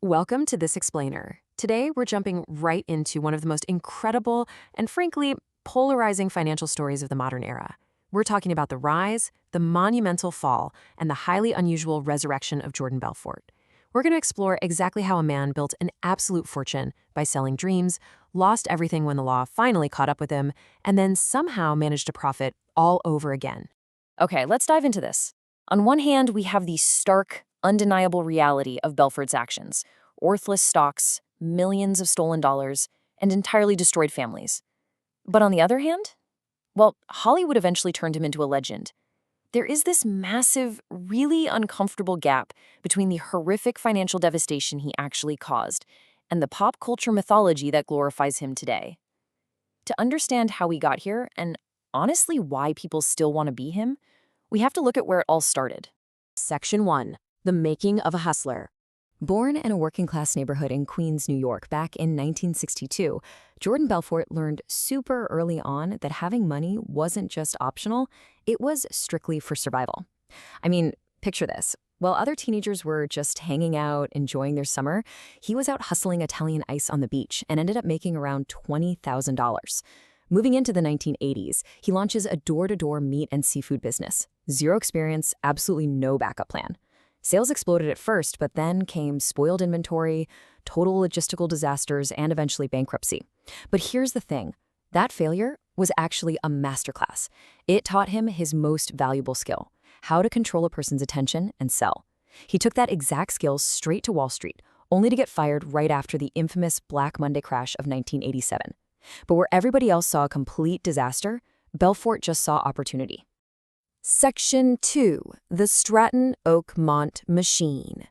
Welcome to This Explainer. Today, we're jumping right into one of the most incredible and, frankly, polarizing financial stories of the modern era. We're talking about the rise, the monumental fall, and the highly unusual resurrection of Jordan Belfort. We're going to explore exactly how a man built an absolute fortune by selling dreams, lost everything when the law finally caught up with him, and then somehow managed to profit all over again. Okay, let's dive into this. On one hand, we have the stark, undeniable reality of Belfort's actions: worthless stocks, millions of stolen dollars, and entirely destroyed families. But on the other hand, well, Hollywood eventually turned him into a legend. There is this massive, really uncomfortable gap between the horrific financial devastation he actually caused and the pop culture mythology that glorifies him today. To understand how he got here, and honestly why people still want to be him, we have to look at where it all started. Section 1. The Making of a Hustler. Born in a working-class neighborhood in Queens, New York, back in 1962, Jordan Belfort learned super early on that having money wasn't just optional, it was strictly for survival. I mean, picture this. While other teenagers were just hanging out, enjoying their summer, he was out hustling Italian ice on the beach and ended up making around $20,000. Moving into the 1980s, he launches a door-to-door meat and seafood business. Zero experience, absolutely no backup plan. Sales exploded at first, but then came spoiled inventory, total logistical disasters, and eventually bankruptcy. But here's the thing. That failure was actually a masterclass. It taught him his most valuable skill: how to control a person's attention and sell. He took that exact skill straight to Wall Street, only to get fired right after the infamous Black Monday crash of 1987. But where everybody else saw a complete disaster, Belfort just saw opportunity. Section 2. The Stratton Oakmont Machine.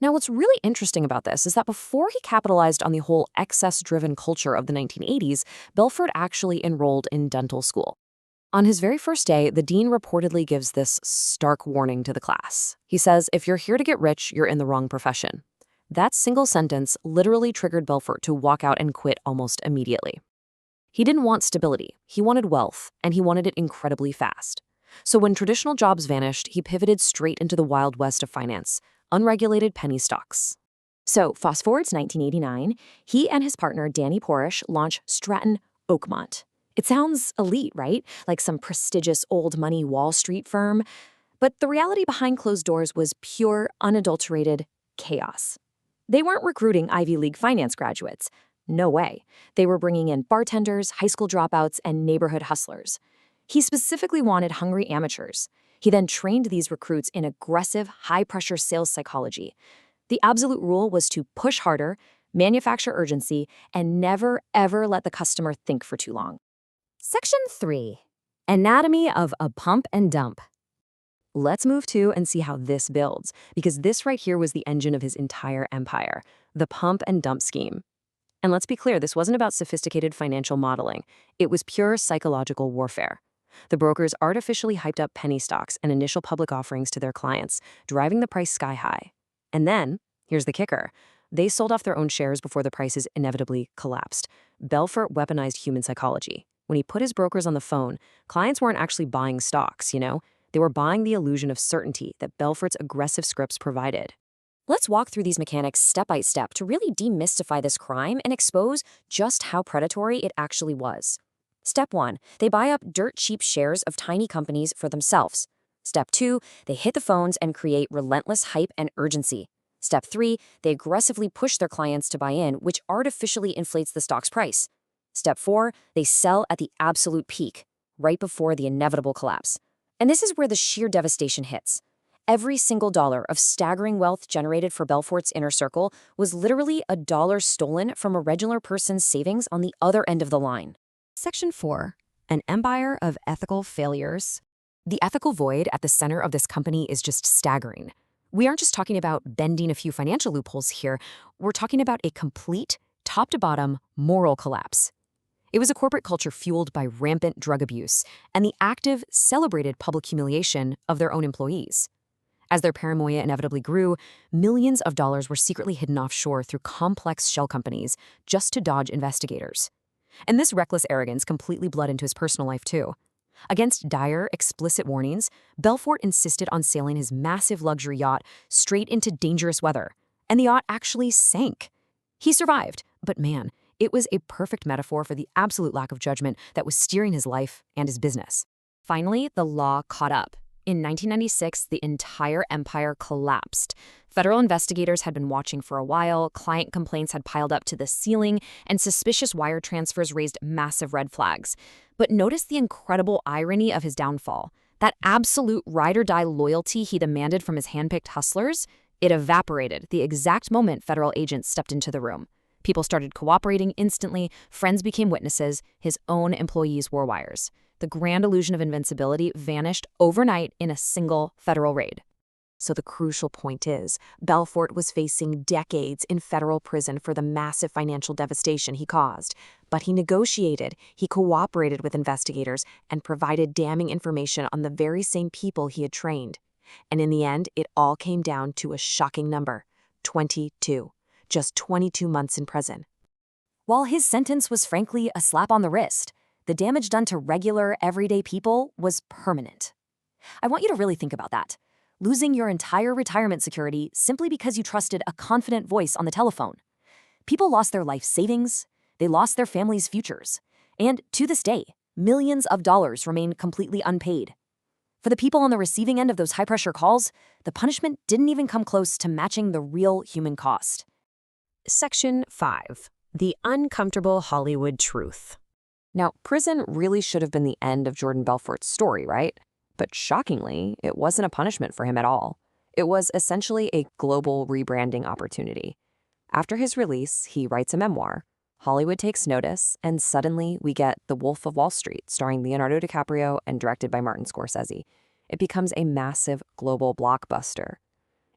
Now, what's really interesting about this is that before he capitalized on the whole excess-driven culture of the 1980s, Belfort actually enrolled in dental school. On his very first day, the dean reportedly gives this stark warning to the class. He says, "If you're here to get rich, you're in the wrong profession." That single sentence literally triggered Belfort to walk out and quit almost immediately. He didn't want stability, he wanted wealth, and he wanted it incredibly fast. So when traditional jobs vanished, he pivoted straight into the Wild West of finance, unregulated penny stocks. So fast forward to 1989, he and his partner Danny Porish launch Stratton Oakmont. It sounds elite, right? Like some prestigious old money Wall Street firm. But the reality behind closed doors was pure, unadulterated chaos. They weren't recruiting Ivy League finance graduates. No way. They were bringing in bartenders, high school dropouts, and neighborhood hustlers. He specifically wanted hungry amateurs. He then trained these recruits in aggressive, high-pressure sales psychology. The absolute rule was to push harder, manufacture urgency, and never, ever let the customer think for too long. Section 3. Anatomy of a pump and dump. Let's move to and see how this builds, because this right here was the engine of his entire empire, the pump and dump scheme. And let's be clear, this wasn't about sophisticated financial modeling. It was pure psychological warfare. The brokers artificially hyped up penny stocks and initial public offerings to their clients, driving the price sky high. And then, here's the kicker, they sold off their own shares before the prices inevitably collapsed. Belfort weaponized human psychology. When he put his brokers on the phone, clients weren't actually buying stocks, They were buying the illusion of certainty that Belfort's aggressive scripts provided. Let's walk through these mechanics step by step to really demystify this crime and expose just how predatory it actually was. Step 1, they buy up dirt-cheap shares of tiny companies for themselves. Step 2, they hit the phones and create relentless hype and urgency. Step 3, they aggressively push their clients to buy in, which artificially inflates the stock's price. Step 4, they sell at the absolute peak, right before the inevitable collapse. And this is where the sheer devastation hits. Every single dollar of staggering wealth generated for Belfort's inner circle was literally a dollar stolen from a regular person's savings on the other end of the line. Section 4. An empire of ethical failures. The ethical void at the center of this company is just staggering. We aren't just talking about bending a few financial loopholes here. We're talking about a complete, top-to-bottom, moral collapse. It was a corporate culture fueled by rampant drug abuse and the active, celebrated public humiliation of their own employees. As their paranoia inevitably grew, millions of dollars were secretly hidden offshore through complex shell companies just to dodge investigators. And this reckless arrogance completely bled into his personal life, too. Against dire, explicit warnings, Belfort insisted on sailing his massive luxury yacht straight into dangerous weather, and the yacht actually sank. He survived, but man, it was a perfect metaphor for the absolute lack of judgment that was steering his life and his business. Finally, the law caught up. In 1996, the entire empire collapsed. Federal investigators had been watching for a while, client complaints had piled up to the ceiling, and suspicious wire transfers raised massive red flags. But notice the incredible irony of his downfall. That absolute ride-or-die loyalty he demanded from his handpicked hustlers, it evaporated the exact moment federal agents stepped into the room. People started cooperating instantly, friends became witnesses, his own employees wore wires. The grand illusion of invincibility vanished overnight in a single federal raid. So the crucial point is, Belfort was facing decades in federal prison for the massive financial devastation he caused. But he negotiated, he cooperated with investigators, and provided damning information on the very same people he had trained. And in the end, it all came down to a shocking number: 22. Just 22 months in prison. While his sentence was frankly a slap on the wrist, the damage done to regular, everyday people was permanent. I want you to really think about that. Losing your entire retirement security simply because you trusted a confident voice on the telephone. People lost their life savings, they lost their families' futures, and to this day, millions of dollars remain completely unpaid. For the people on the receiving end of those high-pressure calls, the punishment didn't even come close to matching the real human cost. Section 5. The uncomfortable Hollywood truth. Now, prison really should have been the end of Jordan Belfort's story, right? But shockingly, it wasn't a punishment for him at all. It was essentially a global rebranding opportunity. After his release, he writes a memoir. Hollywood takes notice, and suddenly we get The Wolf of Wall Street, starring Leonardo DiCaprio and directed by Martin Scorsese. It becomes a massive global blockbuster.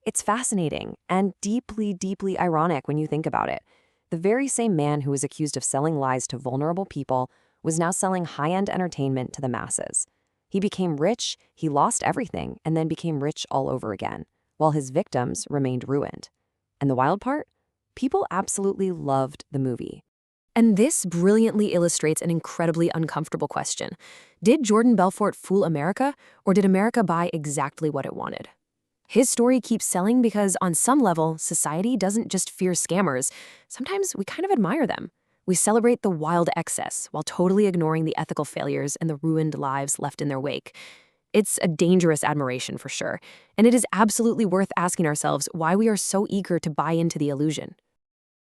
It's fascinating and deeply, deeply ironic when you think about it. The very same man who was accused of selling lies to vulnerable people was now selling high-end entertainment to the masses. He became rich, he lost everything, and then became rich all over again, while his victims remained ruined. And the wild part? People absolutely loved the movie. And this brilliantly illustrates an incredibly uncomfortable question. Did Jordan Belfort fool America, or did America buy exactly what it wanted? His story keeps selling because, on some level, society doesn't just fear scammers. Sometimes we kind of admire them. We celebrate the wild excess while totally ignoring the ethical failures and the ruined lives left in their wake. It's a dangerous admiration for sure, and it is absolutely worth asking ourselves why we are so eager to buy into the illusion.